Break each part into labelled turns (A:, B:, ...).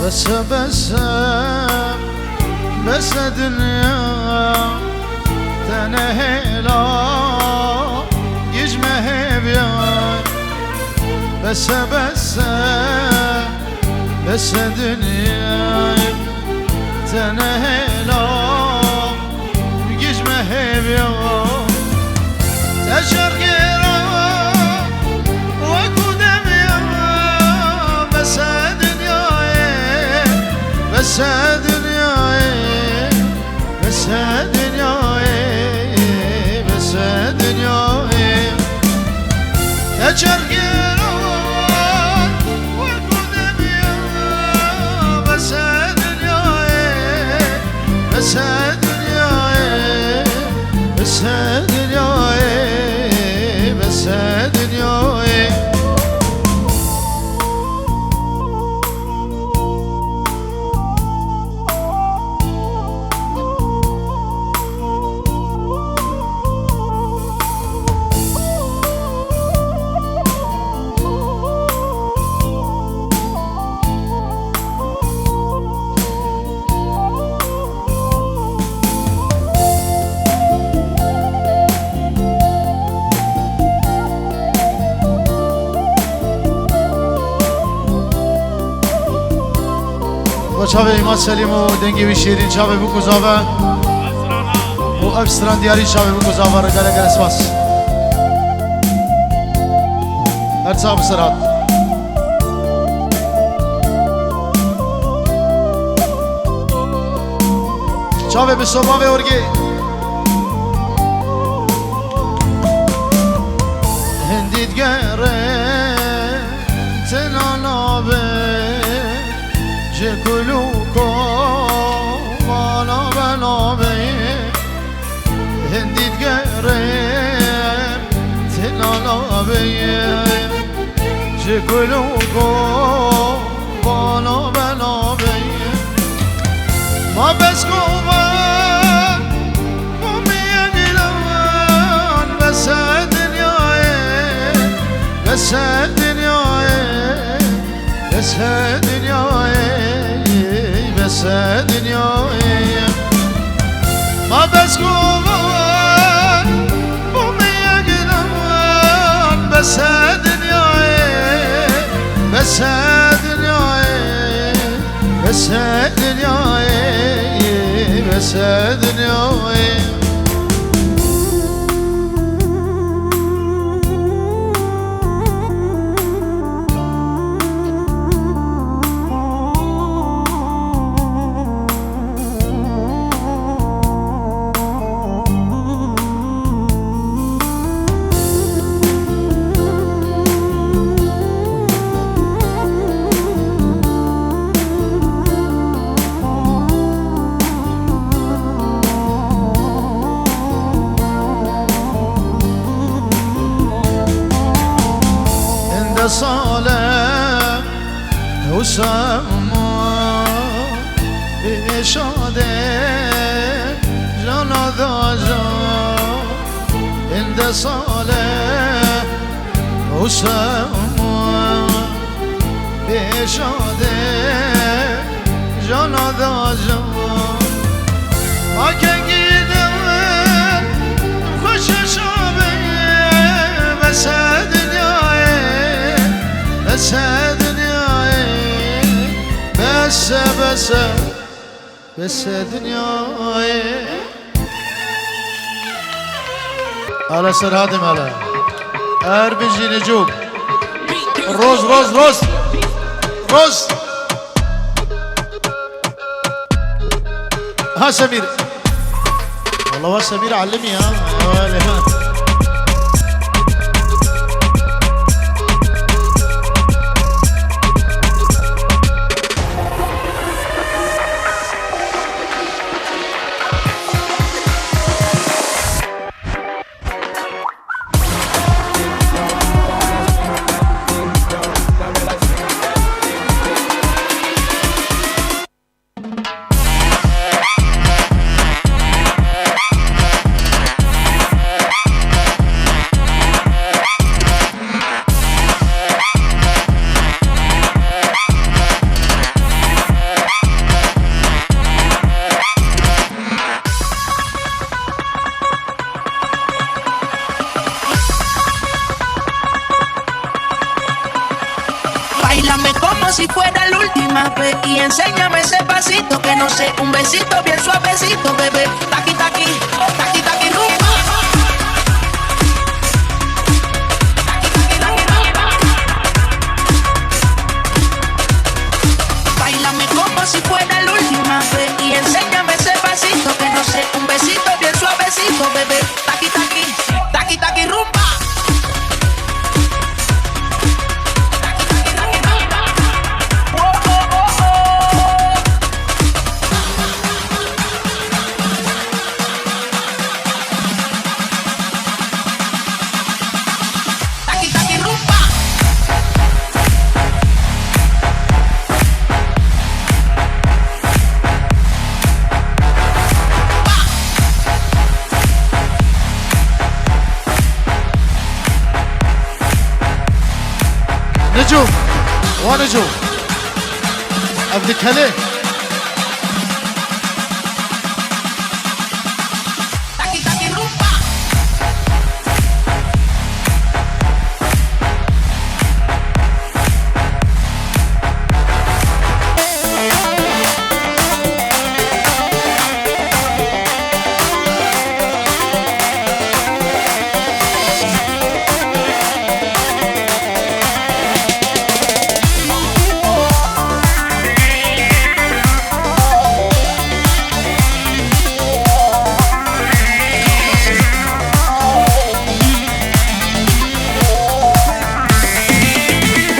A: بس بس بس دنيا تنهيلا يجمه بيان بس بس بس دنيا تنهيلا يجمه بيان تشرقيرا وكودم يا بس دنيا بس دنيا بس دنيا بس دنيا تشرقيرا وكودم يا بس دنيا بس دنيا بس دنيا بس دنيا چاوه ایمان سلیم و دنگی و شیرین چاوه بو گذابه و افسران دیاری چاوه بو گذابه را گله گله سپاس هر چاوه سرات چاوه به صبحه ارگی هندید گره تنانابه جکلوکو والا بنابه هندید گرم تنانابه جکلوکو والا بنابه ما بس کوبان مومیه گلان بس دنیای بس دنیای بس دنیای بس دنیای ما بس کوبان مومیه گلان بس دنیای بس دنیای بس دنیای بس دنیای صالح وسما بشاده جانا داجا عند صالح وسما بشاده جانا داجا ما که گیدم خوش شابه بس دنیای بس دنیای بس بس بس دنیای على سرادم على اربجي نجوم روز روز روز روز ها سمير والله سمير علمي ها
B: última vez y enséñame ese pasito que no sé, un besito bien suavecito, bebé. Taqui, taqui, taqui, taqui, rumba. Taqui, taqui, taqui, rumba. Báilame como si fuera la última vez y enséñame ese pasito que no sé, un besito bien suavecito, bebé. Taqui, taqui, taqui, taqui, rumba.
A: نجوم ونجوم أبدك هلي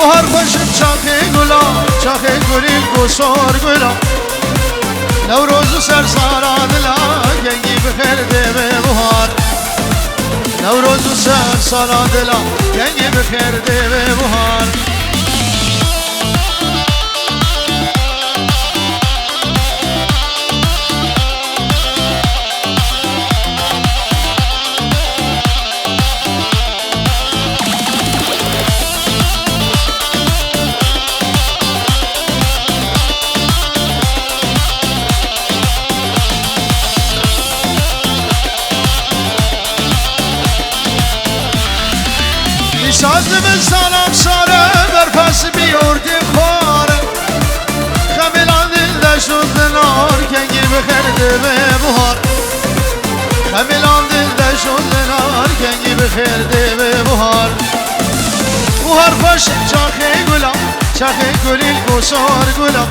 A: بهار خوشم چاخه گلا چاخه گلی گسار گلا نوروز و سرسارا دلا گنگی بخیر ده به بهار نوروز و سرسارا دلا گنگی بخیر ده به بهار شازم سلام ساره بر پس بیوردی خواره خمیلان دل شد نار کنگی بخیر به بهار خمیلان دل شد نار کنگی بخیر به بهار بهار خوش چاخه گلا چاخه گلی گسار گلا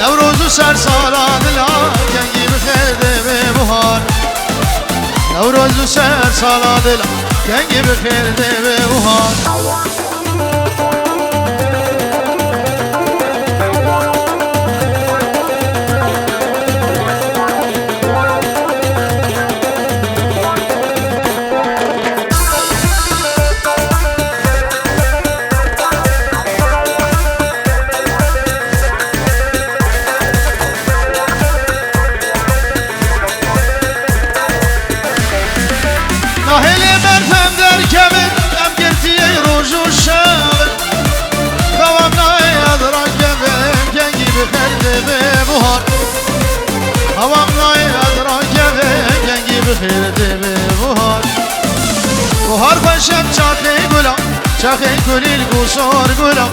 A: نوروز و سرسالان لا کنگی بخیر به بهار نوروز و سرسالان لا کنگی بخیر ده به بهار ناهلی برفم در کمین ام گرتی روز و شب خوام ناید را کمین کنگی بخیر ده به بهار خوام ناید را کمین کنگی بخیر ده به بهار بهار باشم چاخه گلا چاخه گلیل گسار گلا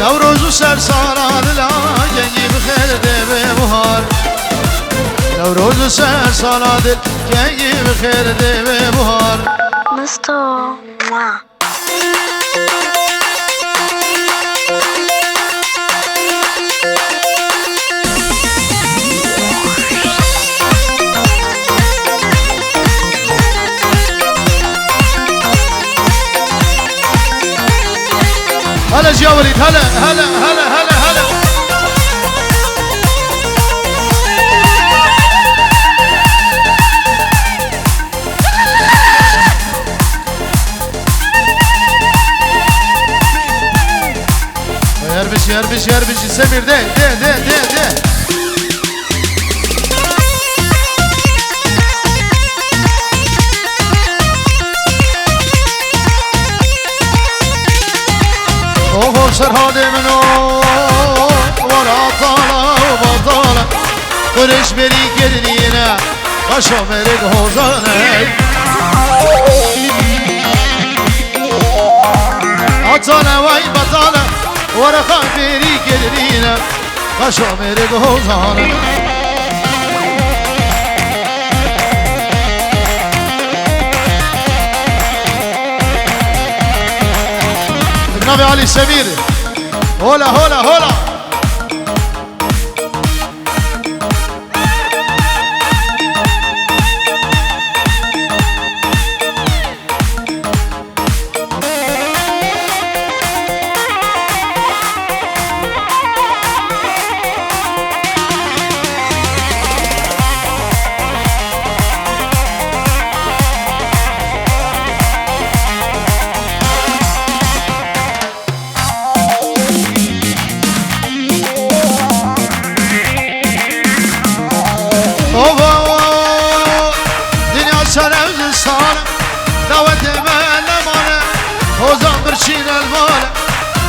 A: نوروز و سرسارا دلا کنگی بخیر ده به بهار نوروز و سرسالا دل کنگی بخیر ده به بهار
C: مستو
A: هلا يا وليد هلا هلا هلا هلا هلا يربش يربش سمير ده ده ده ده ده اوه سرهاد منو ورا طالع وبطالع ورش بري كردينا قشو مرق هوزاني عطالع وي بطالع ورقا بيري قدرينا قشامر قوزانا النبي علي سمير هولا هولا هولا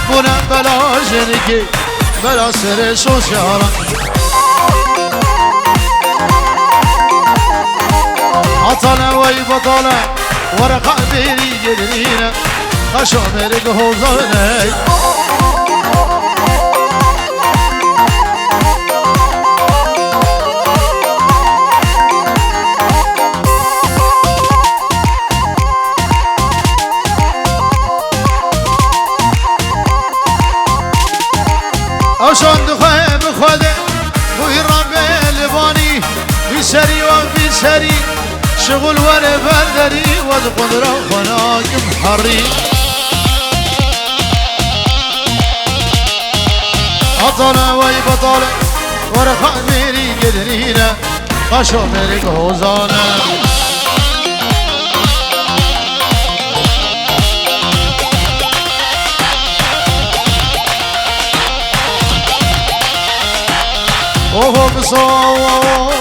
A: بنا بلا جنگی بلا سر سوسیالا عطانا وی بطالا ورقا بیری گلرینا خشامر گهوزانه عشان دخواه بخوده بوی رب لبانی بی سری و بی سری شغل ور بردری و قدر خناکم حری عطانا وی بطاله ورخا میری گدرینه قشو میری گوزانه اوه بصوو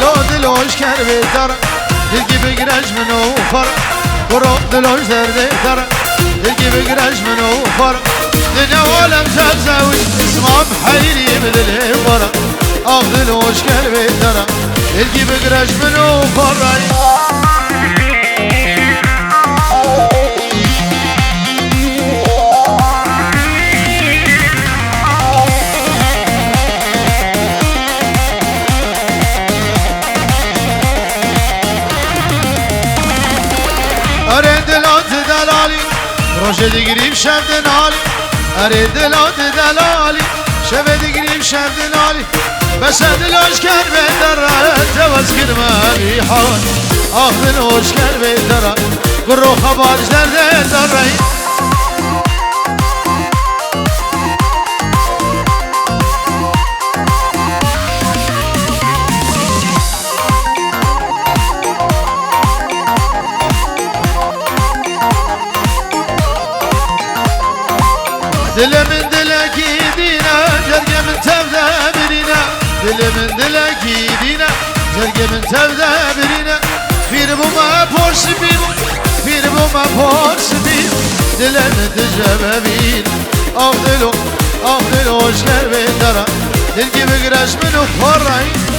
A: لو دلوش كربي ترى تلقي بقرش من وفر قرب دلوش دردي ترى تلقي بقرش من وفر دنيا ولا مزوج اسمع بحيري بدل ورا اخ دلوش كربي ترى تلقي بقرش من وفر روشه دیگریم شب دنالی اره دلات دلالی شب دیگریم شب دنالی بس دلوش کر بهتره جواز کرمه بی حال آخ دلوش کر بهتره گروه خبارش درده داره دل من دلك يدينا جرقة من تبدا برينا دل من دلك يدينا جرقة من تبدا برينا فير بوما بورس بيبو فير بوما بورس بيبو دل من تجبابين أفضلو شكر بيترا دلقي بقرش منو خوري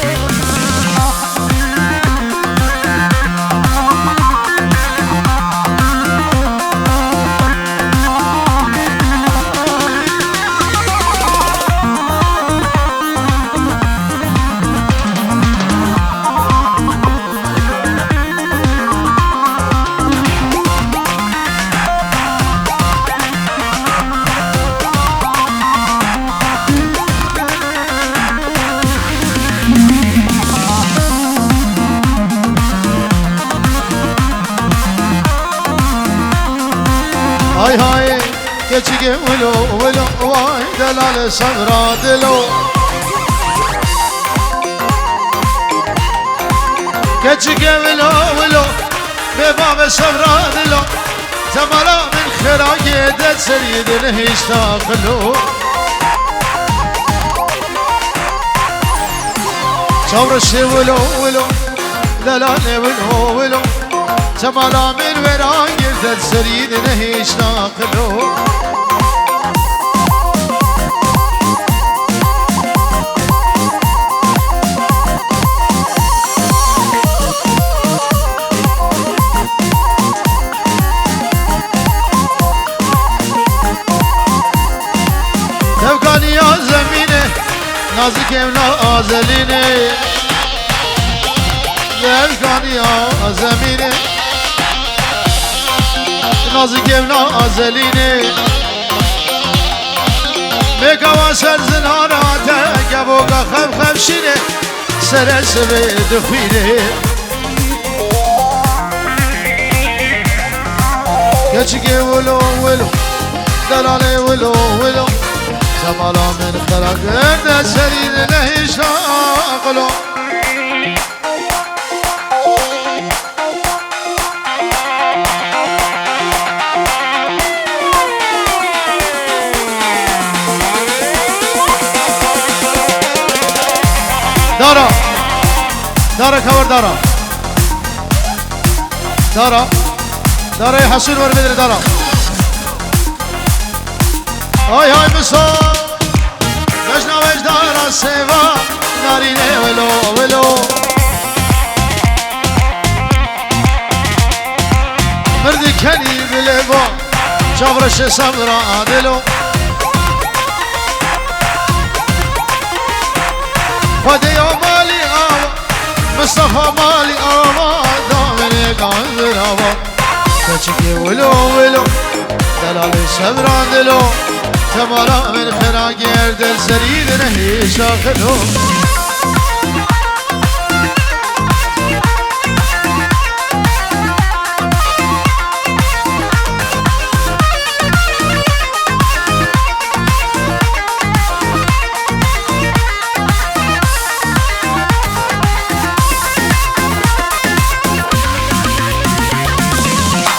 A: هاي هاي كيشي ولو ولو واي دلال صبرا دلو كيشي ولو ولو بباب صبرا دلو تمالا من خراجي دل سريد نهيشتا خلو صبر الشي ولو ولو دلال ولو ولو تمالا من وراجي دل سريد نهيشتا خلو زمینه نازک املا زلینه درکانی زمینه نازک املا زلینه میگم سر زناناته گبوگا خمشینه سر سبه دخینه کچگه ولو ولو دلاله ولو ولو زمالا من خرقه سرین نهیش آقلو دارا دارا کور دارا دارا دارا حسین ور بدر دارا آی های مسا وجنا وجدارا سیوا نارینه ولو ولو مردی کنی بله با جبرش صبرا دلو خودی مالی آوا مصطفى مالی آوا دامنه گانزر آوا کچکی ولو ولو دلال صبران دلو تمالا من خراگیر دل سرید نهی شاخلو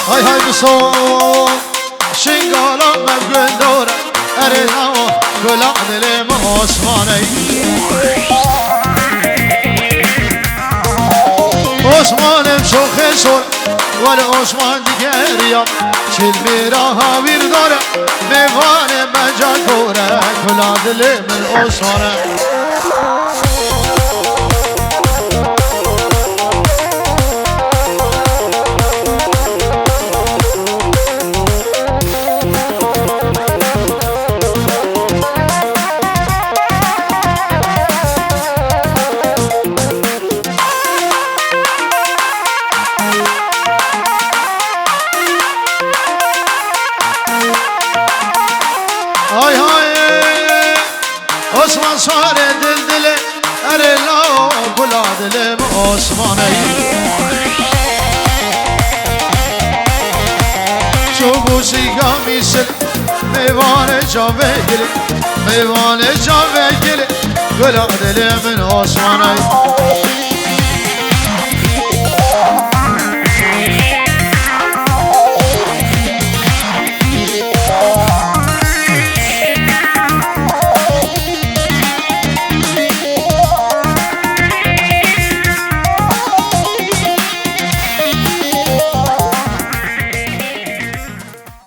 A: های های بسو شنگالا مگل دورا اره نوا گلا دلم عثمانی عثمانم شوخ سور ولی عثمان دیگریا چل میرا هاویر داره میوان مجا کوره گلا دلم عثمانی های های عثمان سوار دل دل اره لا گلا دلم عثمانی چوبوسی گامی سل میوان جاوه گلی میوان جاوه گلی گلا دلم عثمانی